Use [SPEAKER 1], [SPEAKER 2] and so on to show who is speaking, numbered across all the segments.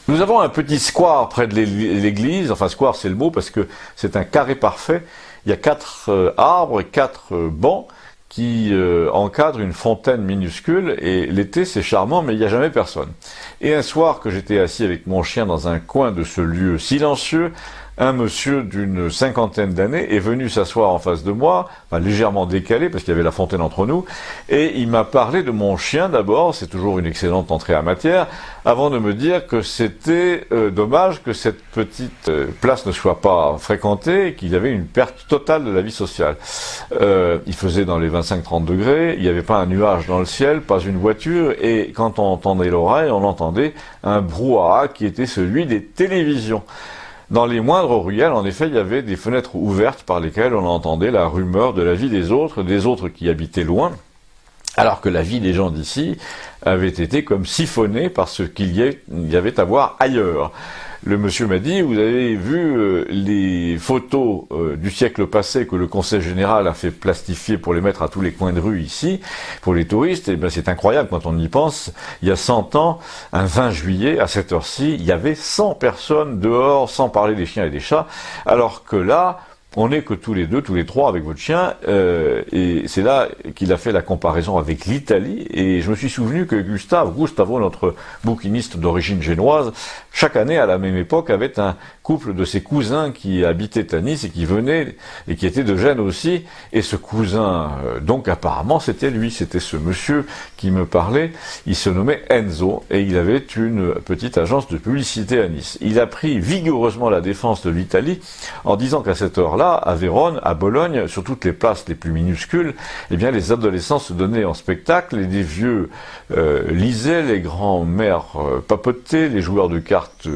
[SPEAKER 1] Nous avons un petit square près de l'église, enfin square c'est le mot parce que c'est un carré parfait. Il y a 4 arbres et 4 bancs qui encadrent une fontaine minuscule et l'été c'est charmant mais il n'y a jamais personne. Et un soir que j'étais assis avec mon chien dans un coin de ce lieu silencieux, un monsieur d'une 50aine d'années est venu s'asseoir en face de moi, enfin, légèrement décalé parce qu'il y avait la fontaine entre nous, et il m'a parlé de mon chien d'abord, c'est toujours une excellente entrée en matière, avant de me dire que c'était dommage que cette petite place ne soit pas fréquentée et qu'il y avait une perte totale de la vie sociale. Il faisait dans les 25-30 degrés, il n'y avait pas un nuage dans le ciel, pas une voiture, et quand on entendait l'oreille, on entendait un brouhaha qui était celui des télévisions. Dans les moindres ruelles, en effet, il y avait des fenêtres ouvertes par lesquelles on entendait la rumeur de la vie des autres qui habitaient loin, alors que la vie des gens d'ici avait été comme siphonnée par ce qu'il y avait à voir ailleurs. Le monsieur m'a dit, vous avez vu les photos du siècle passé que le Conseil général a fait plastifier pour les mettre à tous les coins de rue ici, pour les touristes, et bien c'est incroyable quand on y pense. Il y a 100 ans, un 20 juillet, à cette heure-ci, il y avait 100 personnes dehors, sans parler des chiens et des chats, alors que là, on n'est que tous les deux, tous les trois avec votre chien, et c'est là qu'il a fait la comparaison avec l'Italie, et je me suis souvenu que Gustavo, notre bouquiniste d'origine génoise, chaque année à la même époque avait un couple de ses cousins qui habitaient à Nice et qui venaient, et qui étaient de Gênes aussi, et ce cousin, donc apparemment c'était lui, c'était ce monsieur qui me parlait, il se nommait Enzo, et il avait une petite agence de publicité à Nice. Il a pris vigoureusement la défense de l'Italie en disant qu'à cette heure-là, à Vérone, à Bologne, sur toutes les places les plus minuscules, eh bien les adolescents se donnaient en spectacle, et des vieux lisaient, les grands-mères papotaient, les joueurs de cartes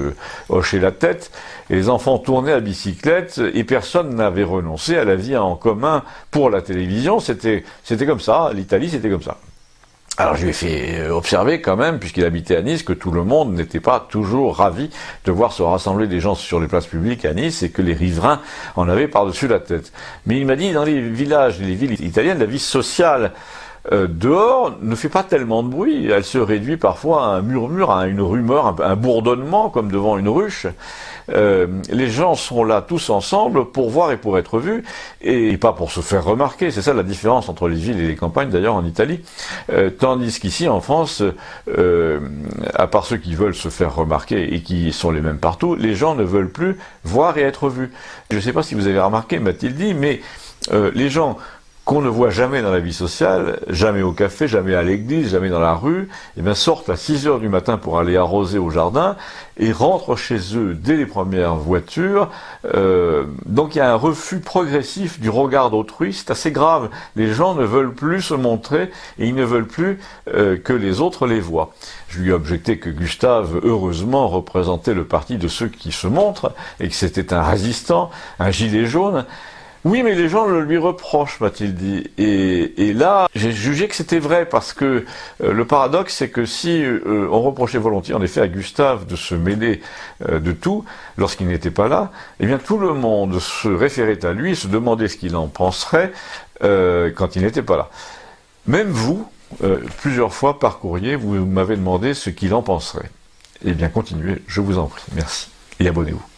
[SPEAKER 1] hochaient la tête, et les enfants tournaient à bicyclette, et personne n'avait renoncé à la vie en commun pour la télévision. C'était comme ça, l'Italie c'était comme ça. Alors je lui ai fait observer quand même, puisqu'il habitait à Nice, que tout le monde n'était pas toujours ravi de voir se rassembler des gens sur les places publiques à Nice et que les riverains en avaient par-dessus la tête. Mais il m'a dit, dans les villages, les villes italiennes, la vie sociale dehors ne fait pas tellement de bruit. Elle se réduit parfois à un murmure, à une rumeur, un bourdonnement comme devant une ruche. Les gens sont là tous ensemble pour voir et pour être vus, et pas pour se faire remarquer. C'est ça la différence entre les villes et les campagnes, d'ailleurs en Italie. Tandis qu'ici, en France, à part ceux qui veulent se faire remarquer et qui sont les mêmes partout, les gens ne veulent plus voir et être vus. Je ne sais pas si vous avez remarqué, m'a-t-il dit, mais les gens qu'on ne voit jamais dans la vie sociale, jamais au café, jamais à l'église, jamais dans la rue, eh bien sortent à 6 heures du matin pour aller arroser au jardin et rentrent chez eux dès les premières voitures. Donc il y a un refus progressif du regard d'autrui, c'est assez grave. Les gens ne veulent plus se montrer et ils ne veulent plus que les autres les voient. Je lui ai objecté que Gustave, heureusement, représentait le parti de ceux qui se montrent et que c'était un résistant, un gilet jaune. Oui, mais les gens le lui reprochent, m'a-t-il dit. Et là, j'ai jugé que c'était vrai, parce que le paradoxe, c'est que si on reprochait volontiers, en effet, à Gustave de se mêler de tout, lorsqu'il n'était pas là, eh bien tout le monde se référait à lui, se demandait ce qu'il en penserait quand il n'était pas là. Même vous, plusieurs fois par courrier, vous m'avez demandé ce qu'il en penserait. Eh bien, continuez, je vous en prie. Merci. Et abonnez-vous.